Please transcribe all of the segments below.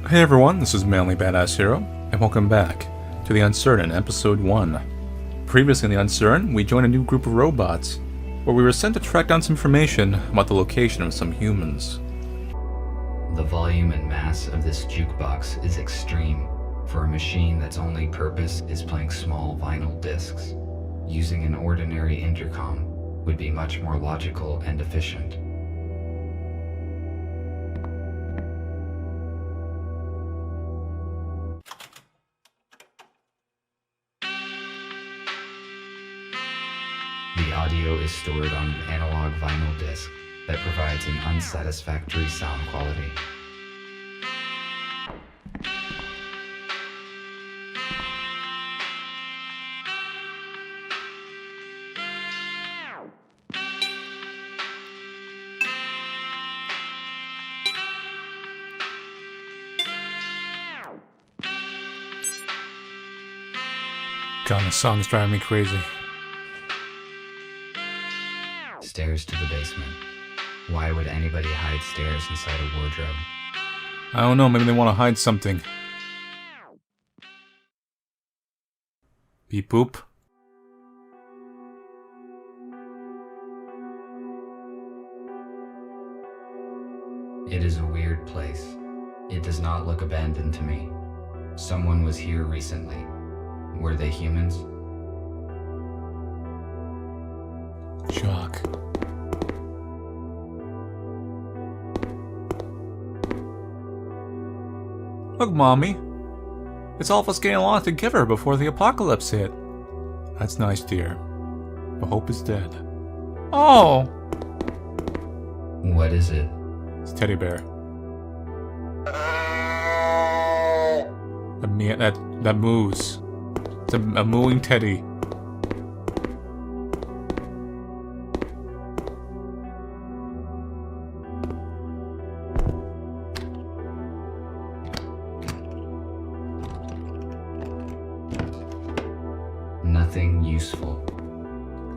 Hey everyone, this is Manly Badass Hero, and welcome back to The Uncertain, Episode 1. Previously in The Uncertain, we joined a new group of robots, where we were sent to track down some information about the location of some humans. The volume and mass of this jukebox is extreme for a machine that's only purpose is playing small vinyl discs. Using an ordinary intercom would be much more logical and efficient. The audio is stored on an analog vinyl disc that provides an unsatisfactory sound quality. God, this song's driving me crazy. Stairs to the basement. Why would anybody hide stairs inside a wardrobe? I don't know, maybe they want to hide something. Beep boop. It is a weird place. It does not look abandoned to me. Someone was here recently. Were they humans? Shock. Look, Mommy. It's all of us getting along together before the apocalypse hit. That's nice, dear. But hope is dead. Oh! What is it? It's a teddy bear. That moves. It's a mooing teddy. Nothing useful.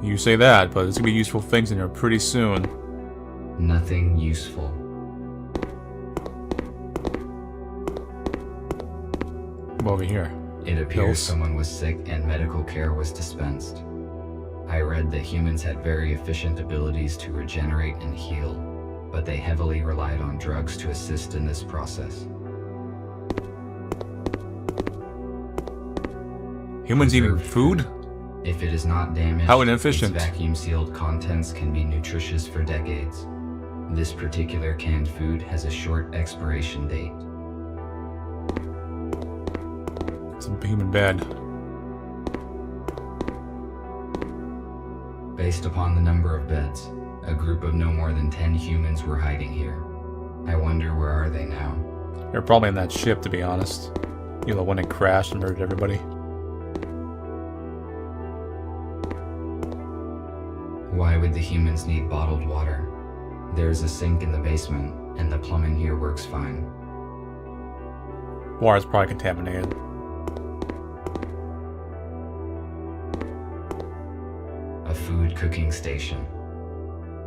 You say that, but it's gonna be useful things in here pretty soon. Nothing useful. Come over here. It appears Pills. someone was sick and medical care was dispensed. I read that humans had very efficient abilities to regenerate and heal, but they heavily relied on drugs to assist in this process. Humans eating Preserved food? If it is not damaged, How inefficient. its vacuum-sealed contents can be nutritious for decades. This particular canned food has a short expiration date. It's a human bed. Based upon the number of beds, a group of no more than 10 humans were hiding here. I wonder where are they now? They're probably in that ship, to be honest. You know, the one that crashed and murdered everybody. Why would the humans need bottled water? There's a sink in the basement, and the plumbing here works fine. Water's probably contaminated. A food cooking station.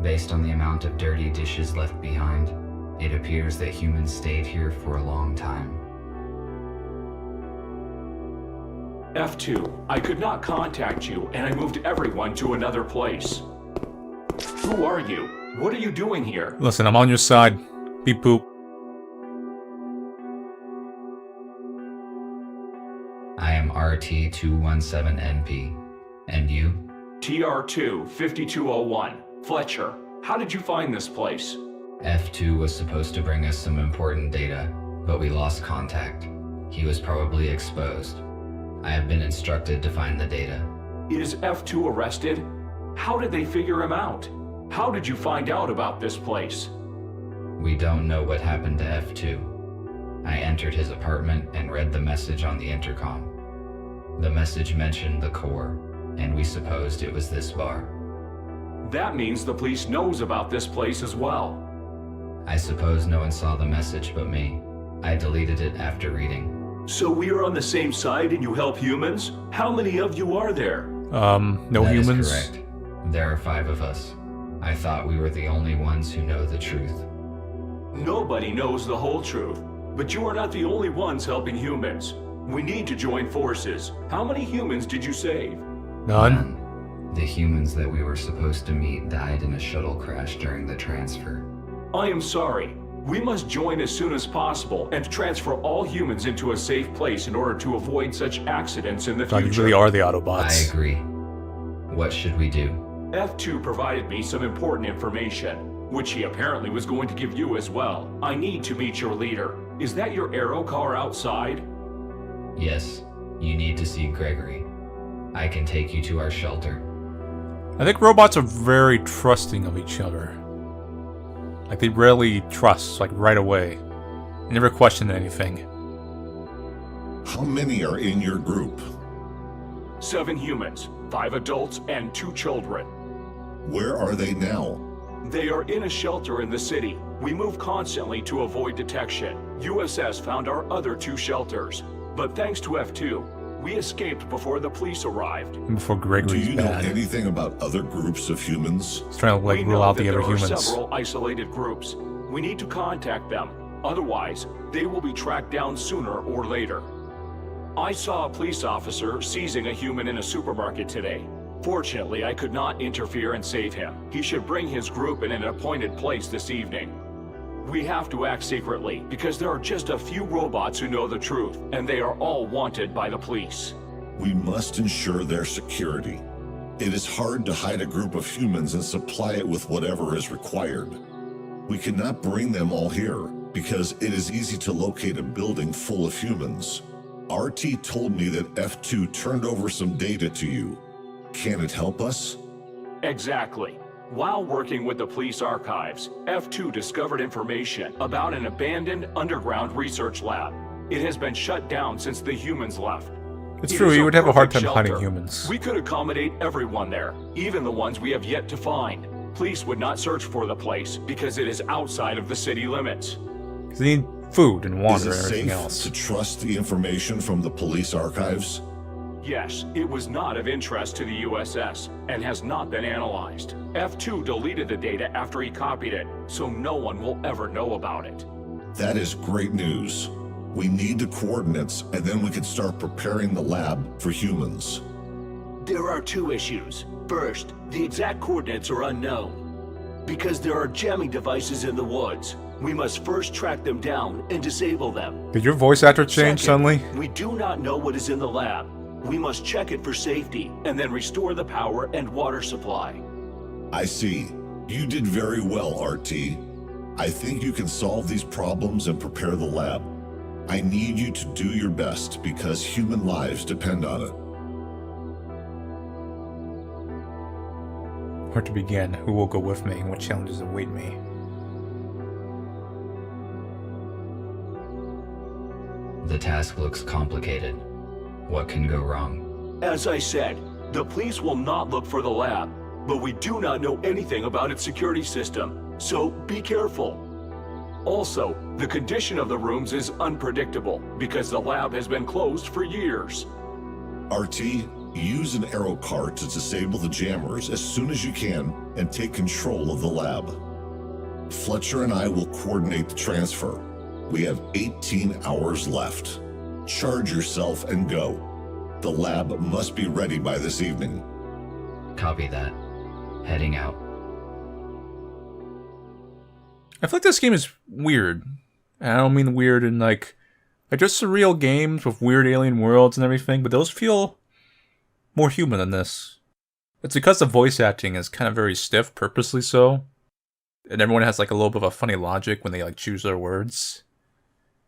Based on the amount of dirty dishes left behind, it appears that humans stayed here for a long time. F2, I could not contact you, and I moved everyone to another place. Who are you? What are you doing here? Listen, I'm on your side. Beep boop. I am RT217NP. And you? TR2 5201. Fletcher, how did you find this place? F2 was supposed to bring us some important data, but we lost contact. He was probably exposed. I have been instructed to find the data. Is F2 arrested? How did they figure him out? How did you find out about this place? We don't know what happened to F2. I entered his apartment and read the message on the intercom. The message mentioned the core, and we supposed it was this bar. That means the police knows about this place as well. I suppose no one saw the message but me. I deleted it after reading. So we are on the same side and you help humans? How many of you are there? No That is humans? correct. There are 5 of us. I thought we were the only ones who know the truth. Nobody knows the whole truth. But you are not the only ones helping humans. We need to join forces. How many humans did you save? None. The humans that we were supposed to meet died in a shuttle crash during the transfer. I am sorry. We must join as soon as possible and transfer all humans into a safe place in order to avoid such accidents in the God, future. you really are the I Autobots. agree. What should we do? F2 provided me some important information, which he apparently was going to give you as well. I need to meet your leader. Is that your aero car outside? Yes, you need to see Gregory. I can take you to our shelter. I think robots are very trusting of each other. Like, they rarely trust, like, right away. They never question anything. How many are in your group? 7 humans, 5 adults, and 2 children. Where are they now? They are in a shelter in the city. We move constantly to avoid detection. USS found our other 2 shelters, but thanks to F2, we escaped before the police arrived. And before Do Gregory's you know bad. anything about other groups of humans? He's trying to, like, We rule know out that the other there are humans. several isolated groups. We need to contact them. Otherwise, they will be tracked down sooner or later. I saw a police officer seizing a human in a supermarket today. Fortunately, I could not interfere and save him. He should bring his group in an appointed place this evening. We have to act secretly, because there are just a few robots who know the truth, and they are all wanted by the police. We must ensure their security. It is hard to hide a group of humans and supply it with whatever is required. We cannot bring them all here, because it is easy to locate a building full of humans. RT told me that F2 turned over some data to you. Can it help us? Exactly. While working with the police archives, F2 discovered information about an abandoned underground research lab. It has been shut down since the humans left. It's It true, is you a would have a hard time perfect hiding shelter. humans. We could accommodate everyone there, even the ones we have yet to find. Police would not search for the place because it is outside of the city limits. Because they need food and Is water it and everything safe else. to trust the information from the police archives? Yes, it was not of interest to the USS and has not been analyzed. F2 deleted the data after he copied it, so no one will ever know about it. That is great news. We need the coordinates, and then we can start preparing the lab for humans. There are 2 issues. First, the exact coordinates are unknown. Because there are jamming devices in the woods, we must first track them down and disable them. Did your voice actor change Second, suddenly? we do not know what is in the lab. We must check it for safety and then restore the power and water supply. I see. You did very well, RT. I think you can solve these problems and prepare the lab. I need you to do your best because human lives depend on it. Where to begin? Who will go with me? And what challenges await me? The task looks complicated. What can go wrong? As I said, the police will not look for the lab, but we do not know anything about its security system, so be careful. Also, the condition of the rooms is unpredictable because the lab has been closed for years. RT, use an arrow car to disable the jammers as soon as you can and take control of the lab. Fletcher and I will coordinate the transfer. We have 18 hours left. Charge yourself and go. The lab must be ready by this evening. Copy that. Heading out. I feel like this game is weird. And I don't mean weird in like just surreal games with weird alien worlds and everything, but those feel more human than this. It's because the voice acting is kind of very stiff, purposely so. And everyone has like a little bit of a funny logic when they like choose their words.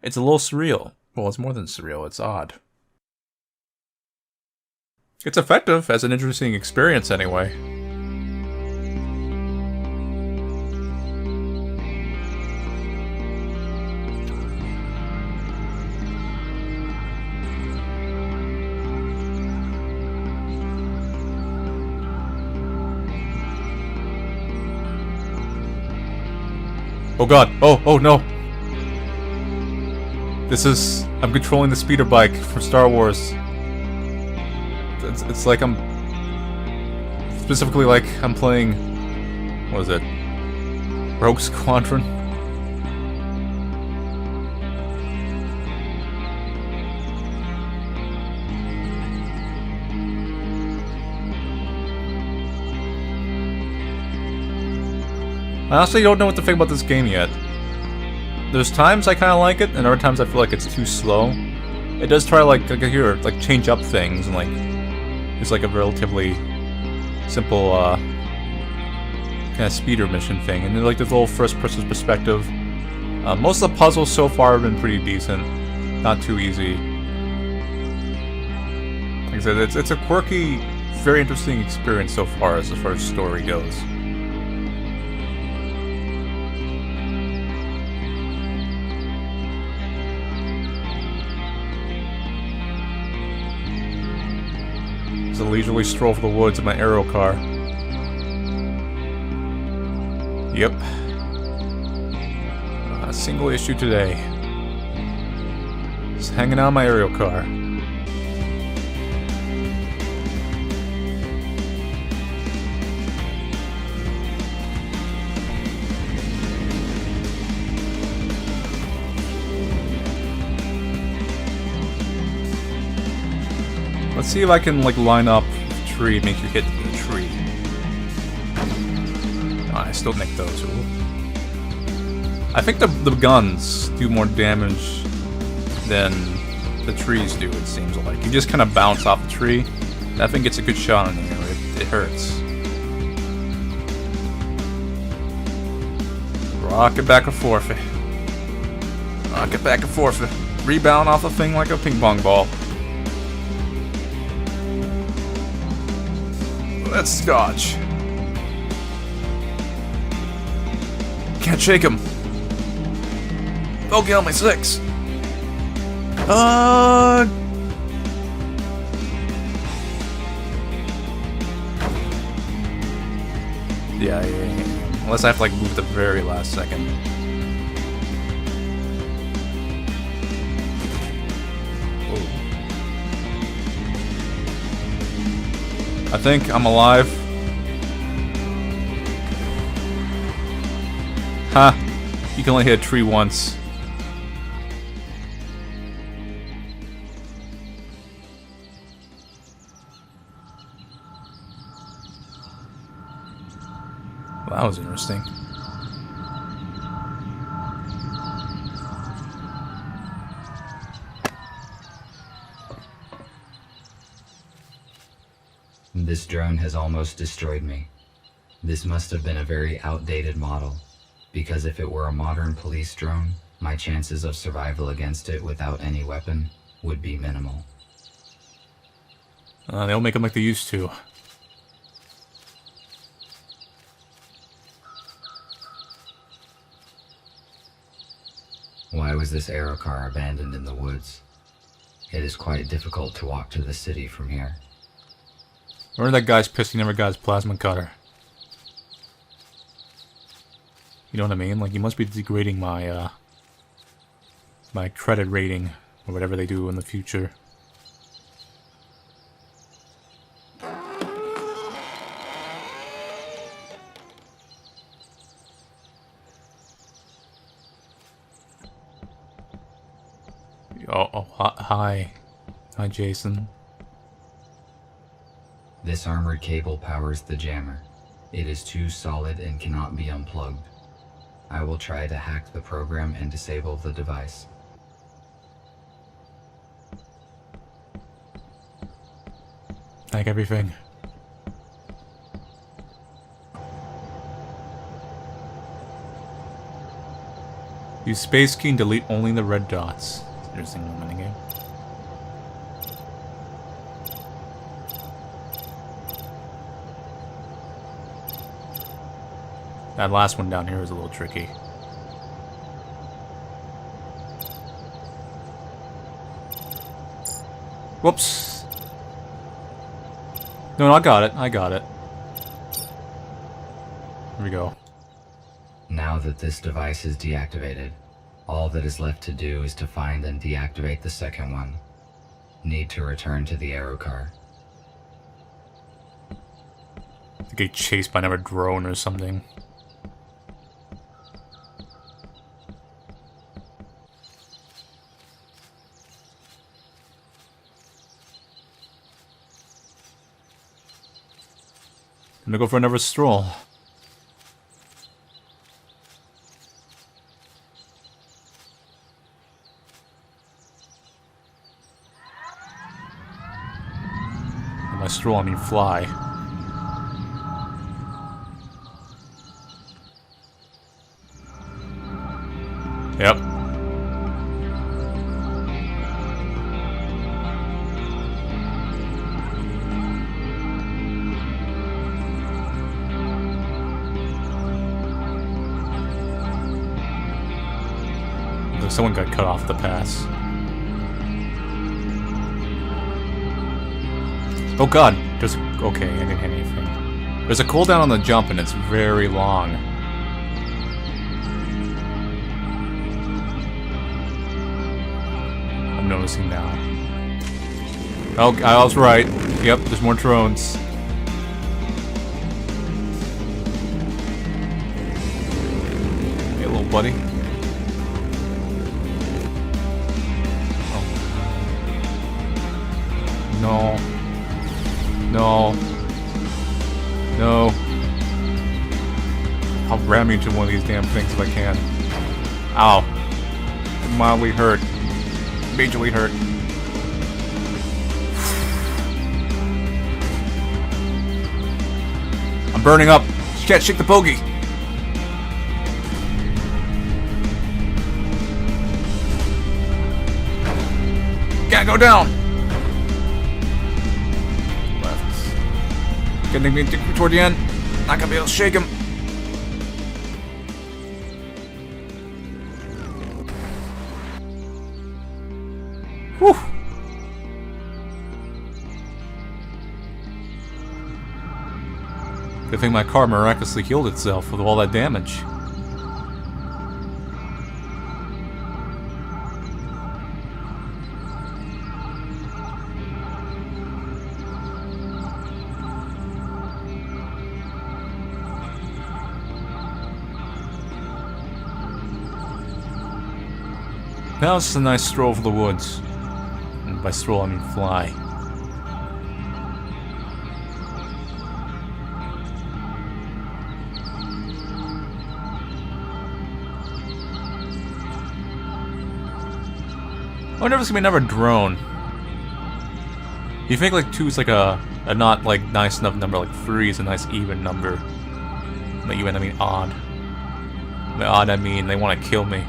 It's a little surreal. Well, it's more than surreal, it's odd. It's effective as an interesting experience anyway. Oh god, oh no! I'm controlling the speeder bike from Star Wars. It's like I'm... Specifically like I'm playing... What is it? Rogue Squadron? I honestly don't know what to think about this game yet. There's times I kind of like it, and other times I feel like it's too slow. It does try like here, like change up things, and like it's like a relatively simple kind of speeder mission thing, and then like this little first-person perspective. Most of the puzzles so far have been pretty decent, not too easy. Like I said, it's a quirky, very interesting experience so far as story goes. It's a leisurely stroll through the woods in my aero car. Yep. A single issue today. Just hanging out in my aerial car. Let's see if I can like line up a tree and make you hit the tree. Oh, I still nick those. Ooh. I think the guns do more damage than the trees do, it seems like. You just kind of bounce off the tree. That thing gets a good shot on you. It hurts. Rock it back and forth. Rock it back and forth. Rebound off the thing like a ping pong ball. That's scotch. Can't shake him. Bogey on my 6. Yeah. Unless I have to like move the very last second. I think I'm alive. Ha! You can only hit a tree once. Well, that was interesting. This drone has almost destroyed me. This must have been a very outdated model, because if it were a modern police drone, my chances of survival against it without any weapon would be minimal. They don't make them like they used to. Why was this aero car abandoned in the woods? It is quite difficult to walk to the city from here. Remember that guy's pissed he never got his plasma cutter. You know what I mean? Like, you must be degrading my, my credit rating, or whatever they do in the future. Hi. Hi, Jason. This armored cable powers the jammer. It is too solid and cannot be unplugged. I will try to hack the program and disable the device. Hack everything. Use space key and delete only the red dots. Interesting little minigame. That last one down here is a little tricky. Whoops. No, I got it. I got it. Here we go. Now that this device is deactivated, all that is left to do is to find and deactivate the second one. Need to return to the aero car. To get chased by another drone or something. I'm gonna go for another stroll. By stroll, I mean fly. Yep. Someone got cut off the pass. Oh god, there's... Okay, I didn't hit anything. There's a cooldown on the jump and it's very long. I'm noticing now. Oh, I was right. Yep, there's more drones. Hey, little buddy. No. No. No. I'll ram you into one of these damn things if I can. Ow. I'm mildly hurt. Majorly hurt. I'm burning up. Can't shake the bogey. Gotta go down. Getting me toward the end. Not gonna be able to shake him. Whew. Good thing my car miraculously healed itself with all that damage. Now it's just a nice stroll for the woods. And by stroll, I mean fly. I wonder if it's gonna be another drone. You think like 2 is like a not like nice enough number, like 3 is a nice even number. By even I mean odd. By odd I mean they want to kill me.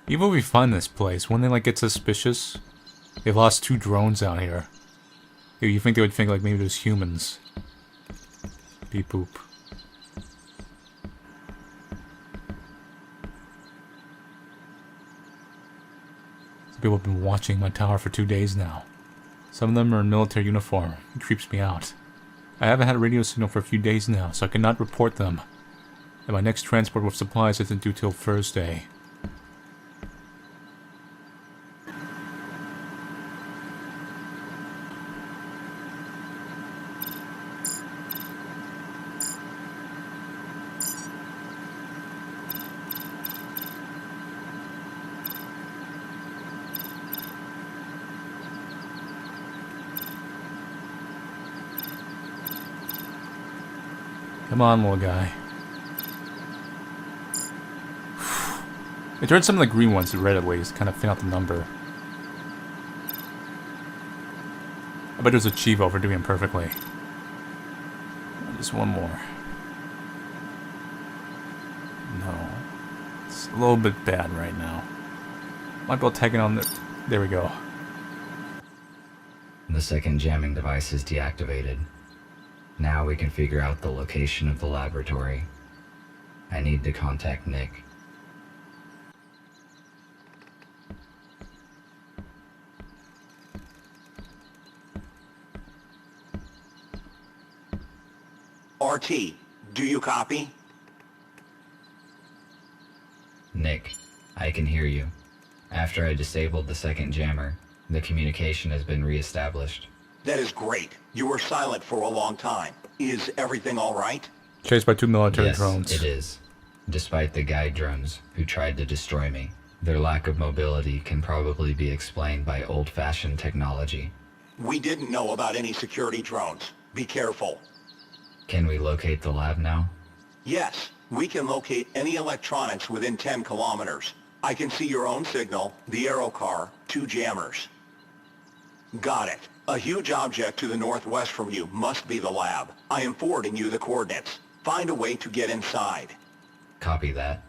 Even if we find this place, wouldn't they like get suspicious? They've lost 2 drones out here. You think they would think like maybe there's humans. Beep boop. People have been watching my tower for 2 days now. Some of them are in military uniform. It creeps me out. I haven't had a radio signal for a few days now, so I cannot report them. And my next transport with supplies isn't due till Thursday. Come on, little guy. It turned some of the green ones to red at least, kind of thin out the number. I bet there's a Chivo for doing it perfectly. Just one more. No. It's a little bit bad right now. Might be able to tag it on the... There we go. The second jamming device is deactivated. Now we can figure out the location of the laboratory. I need to contact Nick. RT, do you copy? Nick, I can hear you. After I disabled the second jammer, the communication has been reestablished. That is great. You were silent for a long time. Is everything all right? Chased by 2 military Yes, drones. it is. Despite the guide drones who tried to destroy me, their lack of mobility can probably be explained by old-fashioned technology. We didn't know about any security drones. Be careful. Can we locate the lab now? Yes, we can locate any electronics within 10 kilometers. I can see your own signal, the aero car, 2 jammers. Got it. A huge object to the northwest from you must be the lab. I am forwarding you the coordinates. Find a way to get inside. Copy that.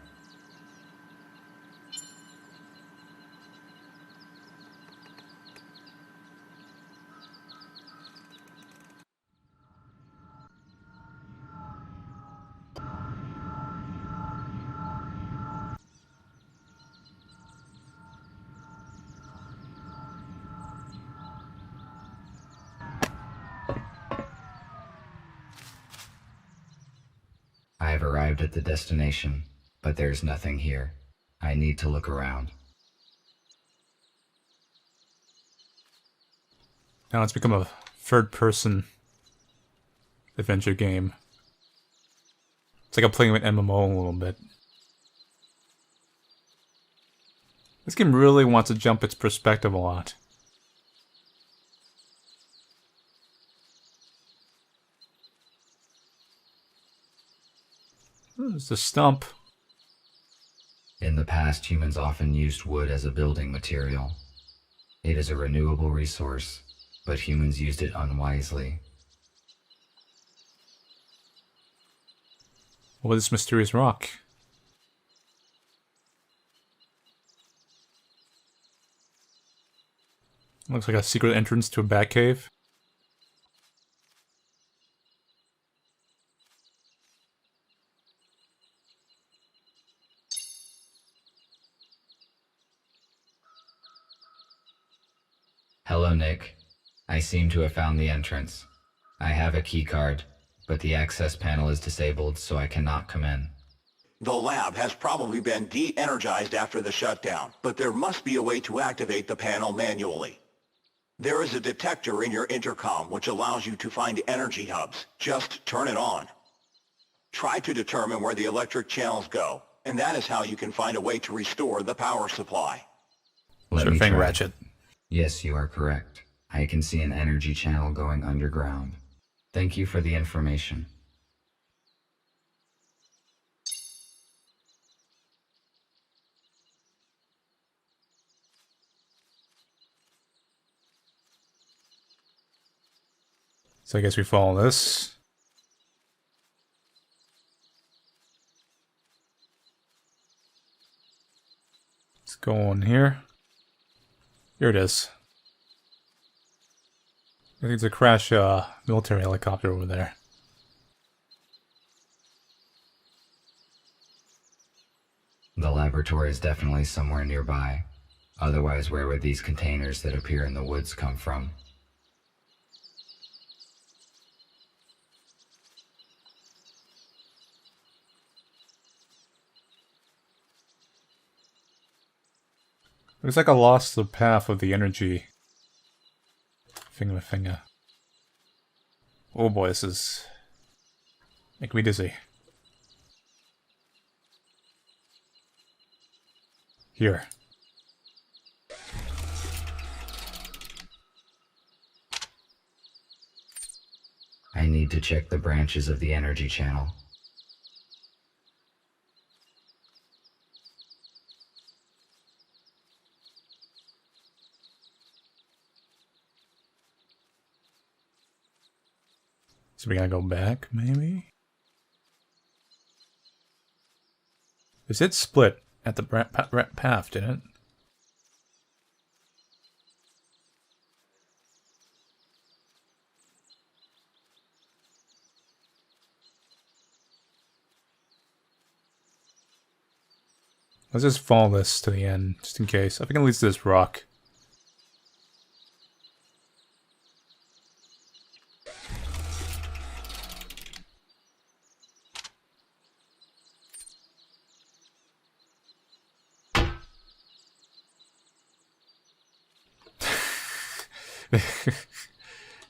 I have arrived at the destination, but there's nothing here. I need to look around. Now it's become a third-person adventure game. It's like I'm playing with MMO a little bit. This game really wants to jump its perspective a lot. There's a stump. In the past, humans often used wood as a building material. It is a renewable resource, but humans used it unwisely. What is this mysterious rock? Looks like a secret entrance to a bat cave. Hello, Nick. I seem to have found the entrance. I have a key card, but the access panel is disabled, so I cannot come in. The lab has probably been de-energized after the shutdown, but there must be a way to activate the panel manually. There is a detector in your intercom which allows you to find energy hubs. Just turn it on. Try to determine where the electric channels go, and that is how you can find a way to restore the power supply. Let Sure me thing, try. Ratchet. Yes, you are correct. I can see an energy channel going underground. Thank you for the information. So I guess we follow this. Let's go on here. Here it is. I think it's a crash military helicopter over there. The laboratory is definitely somewhere nearby. Otherwise, where would these containers that appear in the woods come from? Looks like I lost the path of the energy. Finger. Oh boy, this is making me dizzy. Here. I need to check the branches of the energy channel. So we gotta go back, maybe? It did split at the path, didn't it? Let's just follow this to the end, just in case. I think it leads to this rock.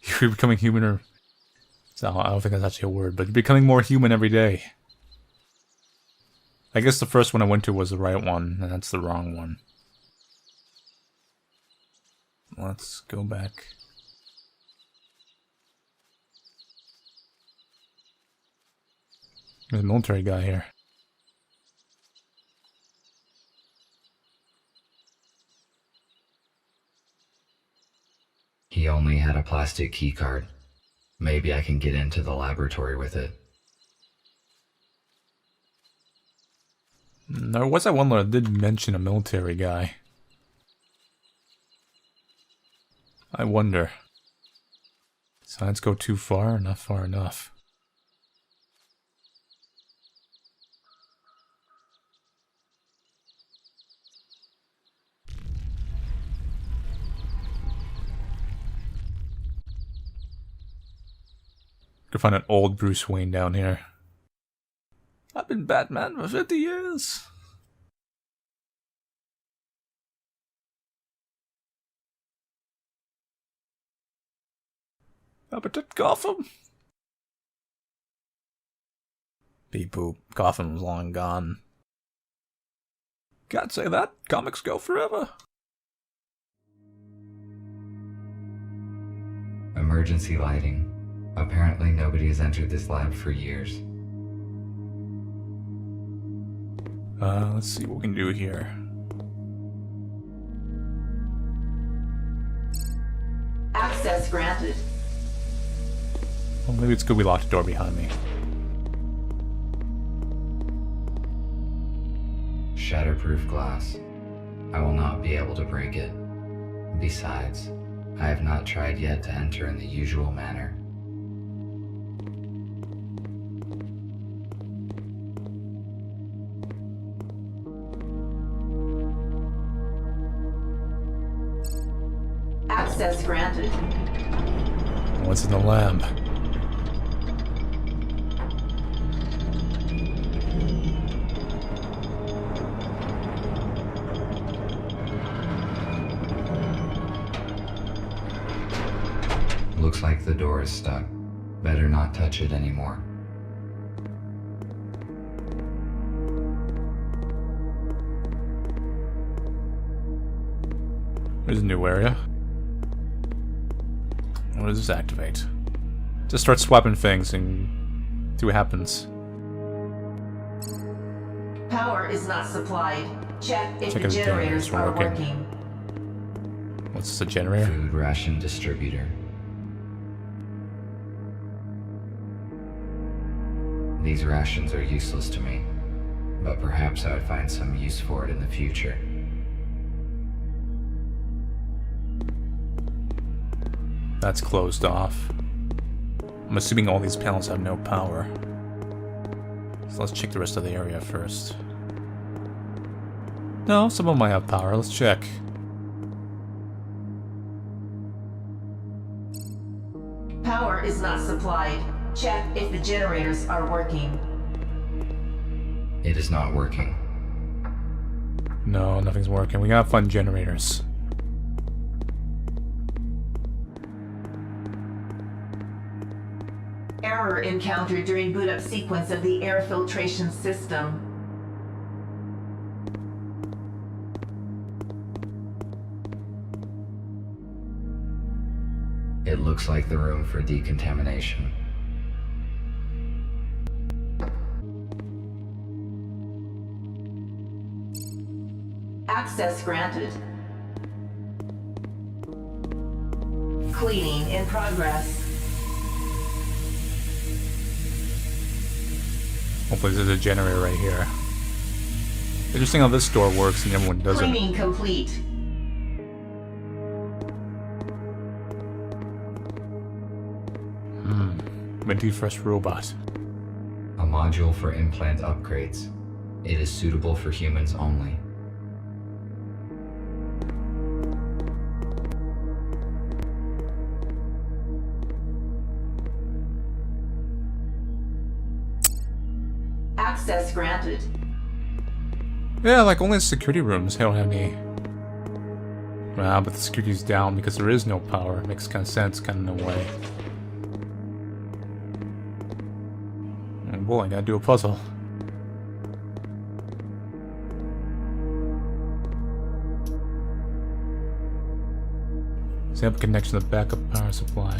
You're becoming human, or so I don't think that's actually a word, but you're becoming more human every day. I guess the first one I went to was the right one, and that's the wrong one. Let's go back. There's a military guy here. He only had a plastic keycard. Maybe I can get into the laboratory with it. There was that one that did mention a military guy. I wonder. Signs go too far, not far enough. Could find an old Bruce Wayne down here. I've been Batman for 50 years. I protect Gotham. Beep boop. Gotham's long gone. Can't say that. Comics go forever. Emergency lighting. Apparently nobody has entered this lab for years. Let's see what we can do here. Access granted. Well, maybe it's good we locked the door behind me. Shatterproof glass. I will not be able to break it. Besides, I have not tried yet to enter in the usual manner. Access granted. What's in the lab? Looks like the door is stuck. Better not touch it anymore. There's a new area. What does this activate? Just start swapping things and see what happens. Power is not supplied. Check if Check the if the generators generators are working. working. What's this, a generator? Food ration distributor. These rations are useless to me, but perhaps I would find some use for it in the future. That's closed off. I'm assuming all these panels have no power. So let's check the rest of the area first. No, some of them might have power. Let's check. Power is not supplied. Check if the generators are working. It is not working. No, nothing's working. We gotta find generators. Error encountered during boot up sequence of the air filtration system. It looks like the room for decontamination. Access granted. Cleaning in progress. Hopefully there's a generator right here. Interesting how this door works and the other one doesn't. Cleaning complete. Defrost robot. A module for implant upgrades. It is suitable for humans only. Access granted. Yeah, like only security rooms. They don't have any But the security's down because there is no power. It makes kind of sense, kind of in a way. And boy, I gotta do a puzzle. Sample connection to backup power supply.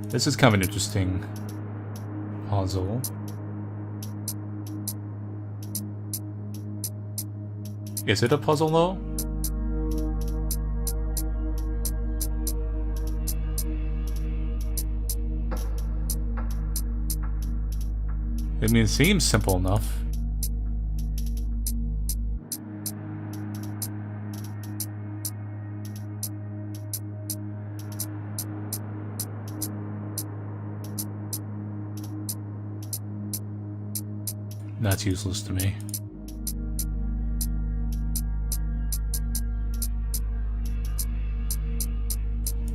This is kind of an interesting puzzle. Is it a puzzle though? I mean, it seems simple enough. That's useless to me.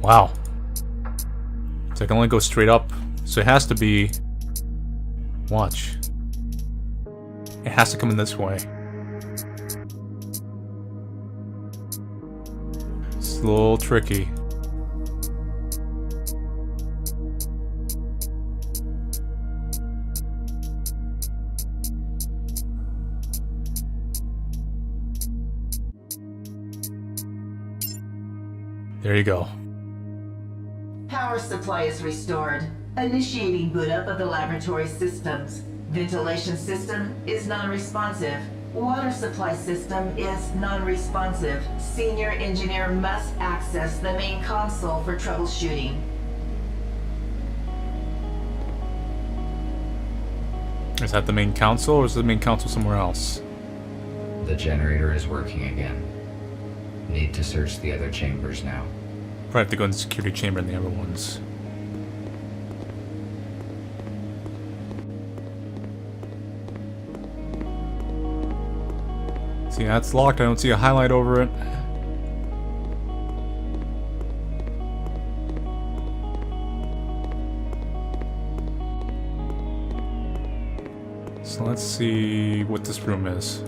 Wow. So I can only go straight up. So it has to be... Watch. It has to come in this way. It's a little tricky. There you go. Power supply is restored. Initiating boot up of the laboratory systems. Ventilation system is non-responsive. Water supply system is non-responsive. Senior engineer must access the main console for troubleshooting. Is that the main console, or is the main console somewhere else? The generator is working again. Need to search the other chambers now. Probably have to go in the security chamber and the other ones. See, that's locked. I don't see a highlight over it. So let's see what this room is.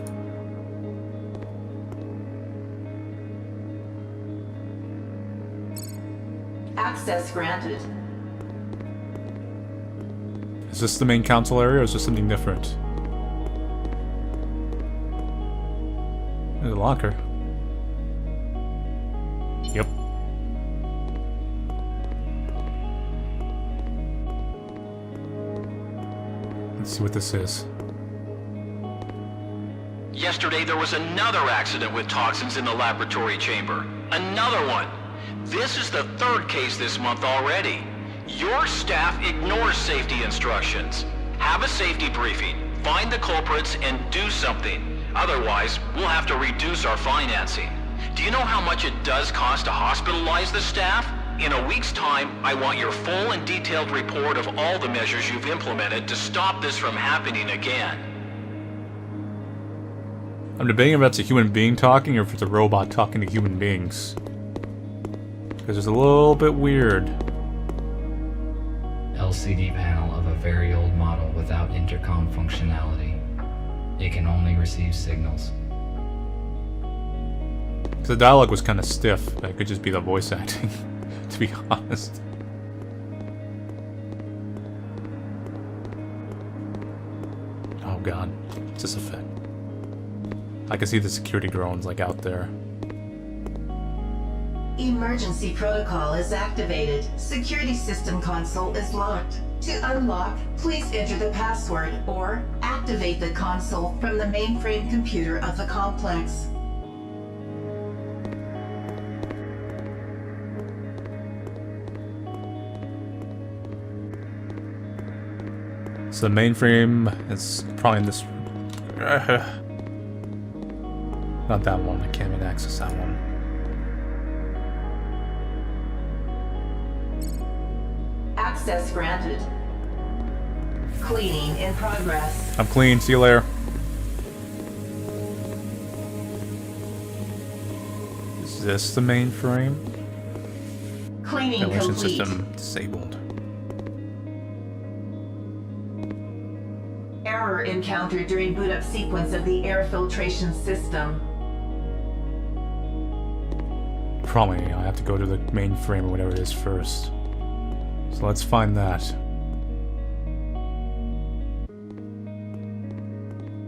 Access granted. Is this the main console area, or is this something different? There's a locker. Yep. Let's see what this is. Yesterday there was another accident with toxins in the laboratory chamber. Another one. This is the third case this month already. Your staff ignores safety instructions. Have a safety briefing, find the culprits, and do something. Otherwise, we'll have to reduce our financing. Do you know how much it does cost to hospitalize the staff? In a week's time, I want your full and detailed report of all the measures you've implemented to stop this from happening again. I'm debating if that's a human being talking or if it's a robot talking to human beings. Because it's a little bit weird. LCD panel of a very old model without intercom functionality. It can only receive signals. The dialogue was kind of stiff. That could just be the voice acting, to be honest. Oh god, what's this effect? I can see the security drones like out there. Emergency protocol is activated. Security system console is locked. To unlock, please enter the password or activate the console from the mainframe computer of the complex. So the mainframe is probably in this... Not that one, I can't even access that one. Access granted. Cleaning in progress. I'm clean, see you later. Is this the mainframe? Cleaning Ventilation complete. system disabled. error encountered during boot up sequence of the air filtration system. Probably I have to go to the mainframe or whatever it is first. So let's find that.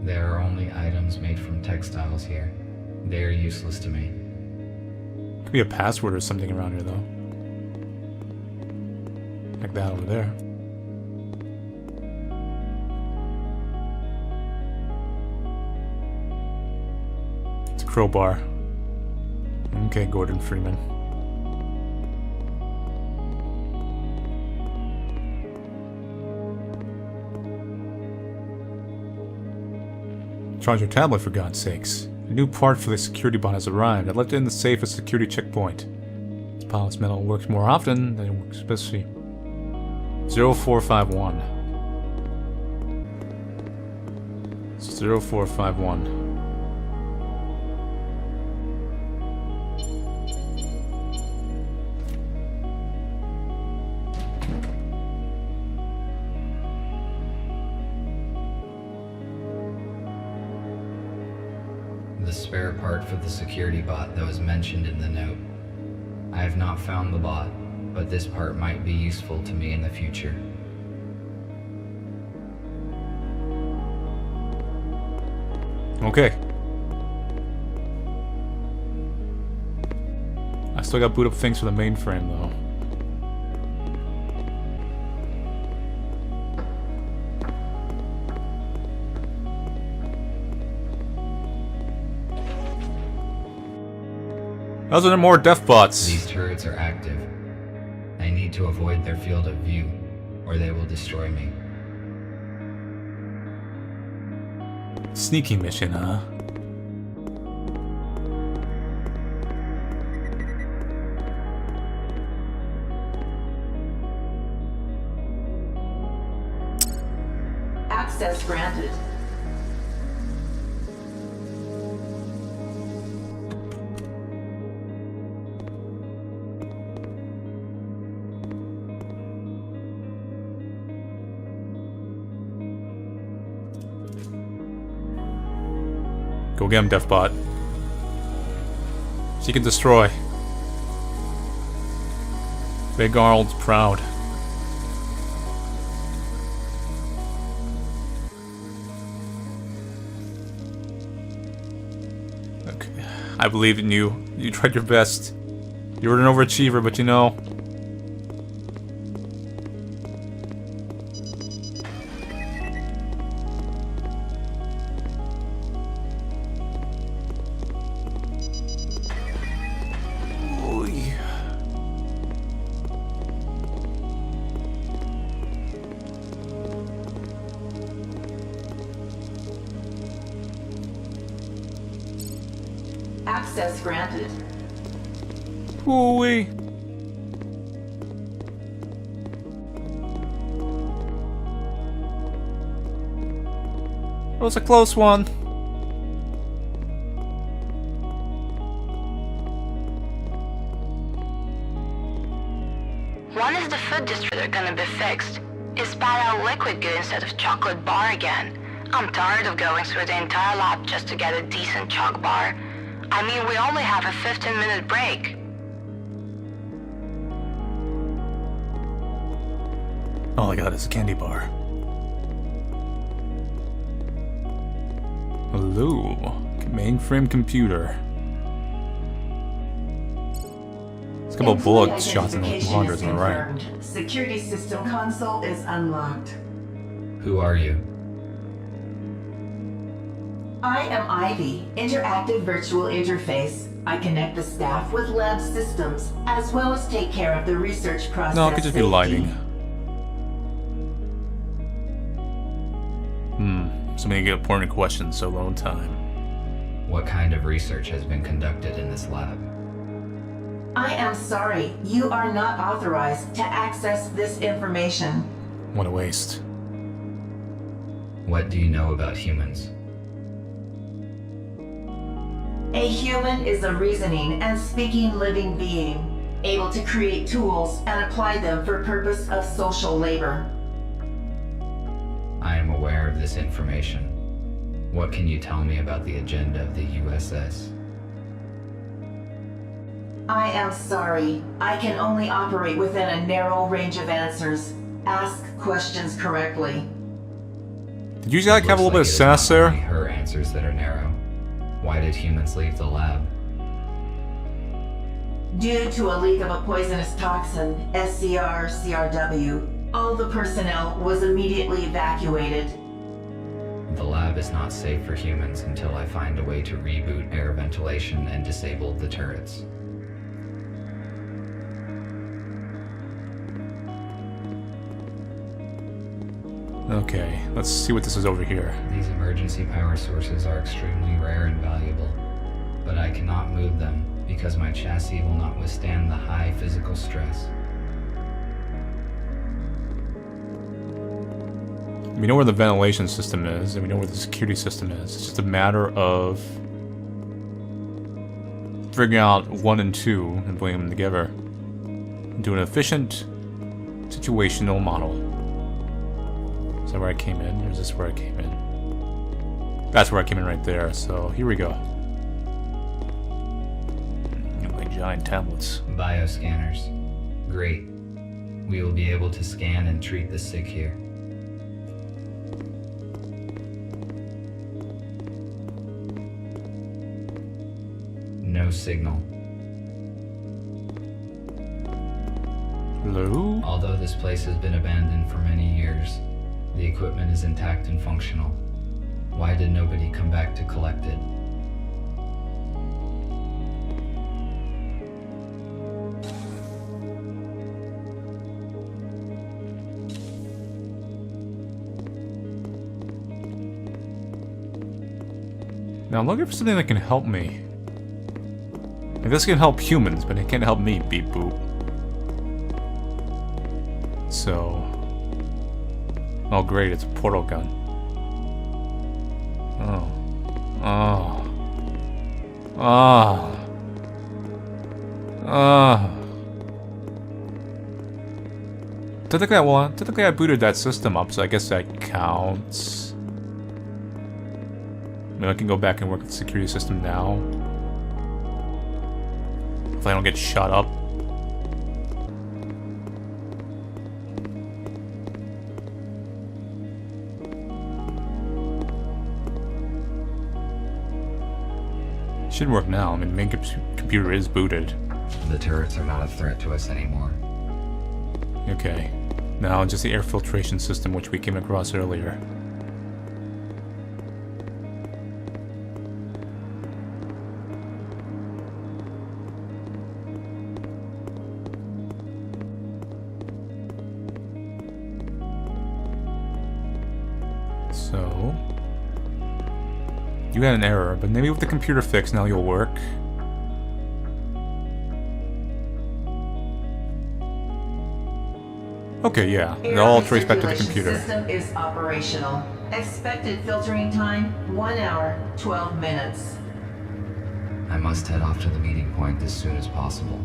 There are only items made from textiles here. They are useless to me. Could be a password or something around here though. Like that over there. It's a crowbar. Okay, Gordon Freeman. Charge your tablet for God's sakes. A new part for the security bot has arrived. I left it in the safe as a security checkpoint. This pilot's metal works more often than it works especially. 0451. 0451. The spare part for the security bot that was mentioned in the note. I have not found the bot, but this part might be useful to me in the future. Okay. I still got boot up things for the mainframe though. Those are more death bots. These turrets are active. I need to avoid their field of view, or they will destroy me. Sneaky mission, huh? Access granted. Go get him, Deathbot. Seek and destroy. Big Arnold's proud. Okay. I believe in you. You tried your best. You were an overachiever, but you know. Access granted. Ooh-wee. That was a close one. When is the food distributor gonna be fixed? Is spat out liquid good instead of chocolate bar again? I'm tired of going through the entire lab just to get a decent choc bar. I mean, we only have a 15-minute break. All I got is a candy bar. Hello. Mainframe computer. Let's couple of bullet shots in the Identification monitors is on the right. confirmed. Security system console is unlocked. Who are you? I am Ivy, interactive virtual interface. I connect the staff with lab systems, as well as take care of the research process. No, it could just be safety. lighting. So many important questions so low in time. What kind of research has been conducted in this lab? I am sorry, you are not authorized to access this information. What a waste. What do you know about humans? A human is a reasoning and speaking living being, able to create tools and apply them for purpose of social labor. I am aware of this information. What can you tell me about the agenda of the USS? I am sorry. I can only operate within a narrow range of answers. Ask questions correctly. Did you like have a little bit of Looks sass like it is not there? only her answers that are narrow. Why did humans leave the lab? Due to a leak of a poisonous toxin, SCR-CRW, all the personnel was immediately evacuated. The lab is not safe for humans until I find a way to reboot air ventilation and disable the turrets. Okay, let's see what this is over here. These emergency power sources are extremely rare and valuable, but I cannot move them because my chassis will not withstand the high physical stress. We know where the ventilation system is, and we know where the security system is. It's just a matter of figuring out 1 and 2 and putting them together into an efficient situational model. Is that where I came in, or is this where I came in? That's where I came in right there, so here we go. My giant tablets. Bioscanners. Great. We will be able to scan and treat the sick here. No signal. Hello? Although this place has been abandoned for many years, the equipment is intact and functional. Why did nobody come back to collect it? Now I'm looking for something that can help me. Like, this can help humans, but it can't help me, beep boop. So... Oh great, it's a portal gun. Oh. Oh. Oh. Oh. Technically I booted that system up, so I guess that counts. I mean, I can go back and work with the security system now. If I don't get shot up. Should work now. I mean, the main computer is booted. The turrets are not a threat to us anymore. Okay. Now just the air filtration system which we came across earlier. So... You had an error, but maybe with the computer fix now you'll work. Okay, yeah. It all traced back to the computer. System is operational. Expected filtering time, 1 hour, 12 minutes. I must head off to the meeting point as soon as possible.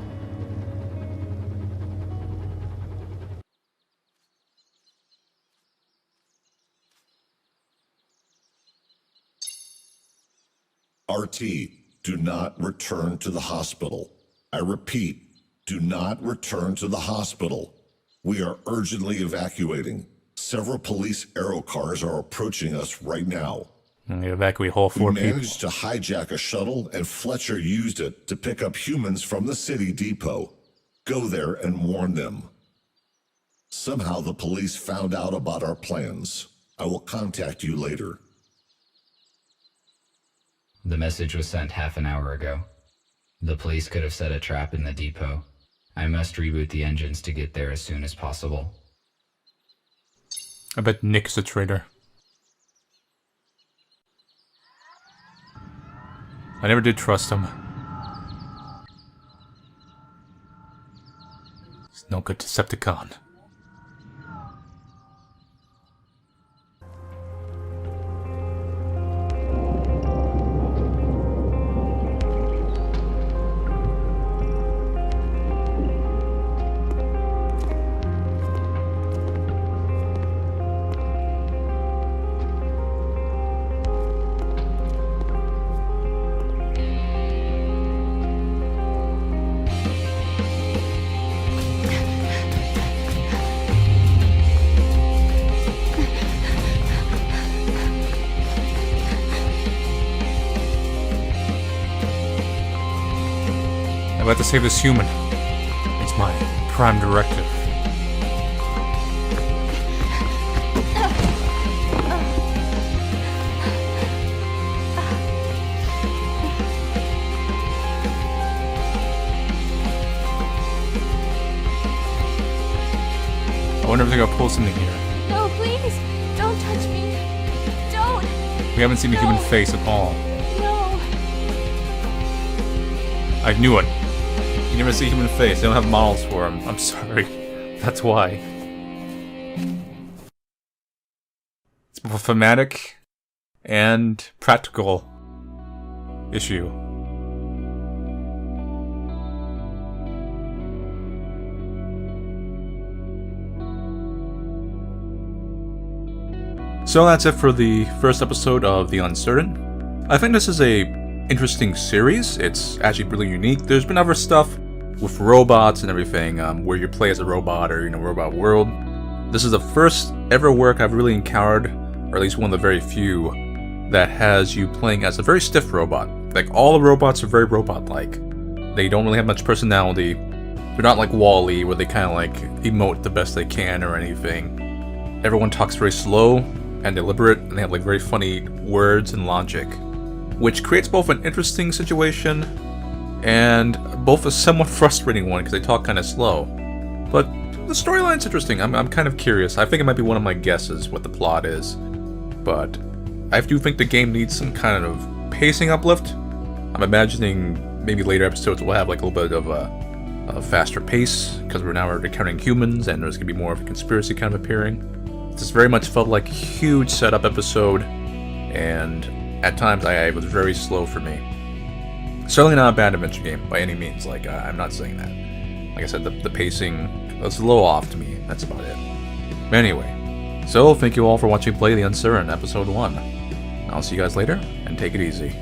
RT, do not return to the hospital. I repeat, do not return to the hospital. We are urgently evacuating. Several police aero cars are approaching us right now. And we evacuate all 4 We people. managed to hijack a shuttle, and Fletcher used it to pick up humans from the city depot. Go there and warn them. Somehow the police found out about our plans. I will contact you later. The message was sent half an hour ago. The police could have set a trap in the depot. I must reboot the engines to get there as soon as possible. I bet Nick's a traitor. I never did trust him. He's no good Decepticon. have to save this human. It's my prime directive. I wonder if they're gonna pull something here. No, please! Don't touch me! Don't! We haven't seen a human face at all. No! I knew it. You never see a human face. They don't have models for him. I'm sorry. That's why. It's both a thematic and practical issue. So that's it for the first episode of The Uncertain. I think this is a interesting series. It's actually really unique. There's been other stuff with robots and everything, where you play as a robot or robot world. This is the first ever work I've really encountered, or at least one of the very few, that has you playing as a very stiff robot. Like, all the robots are very robot-like. They don't really have much personality. They're not like WALL-E, where they kind of like emote the best they can or anything. Everyone talks very slow and deliberate, and they have like very funny words and logic, which creates both an interesting situation and both a somewhat frustrating one because they talk kind of slow. But the storyline's interesting. I'm kind of curious. I think it might be one of my guesses what the plot is, but I do think the game needs some kind of pacing uplift. I'm imagining maybe later episodes will have like a little bit of a faster pace because we're now already counting humans and there's gonna be more of a conspiracy kind of appearing. This very much felt like a huge setup episode, and at times it was very slow for me. Certainly not a bad adventure game by any means. Like, I'm not saying that. Like I said, the pacing was a little off to me. That's about it. But anyway, so thank you all for watching Play the Uncertain Episode 1. I'll see you guys later, and take it easy.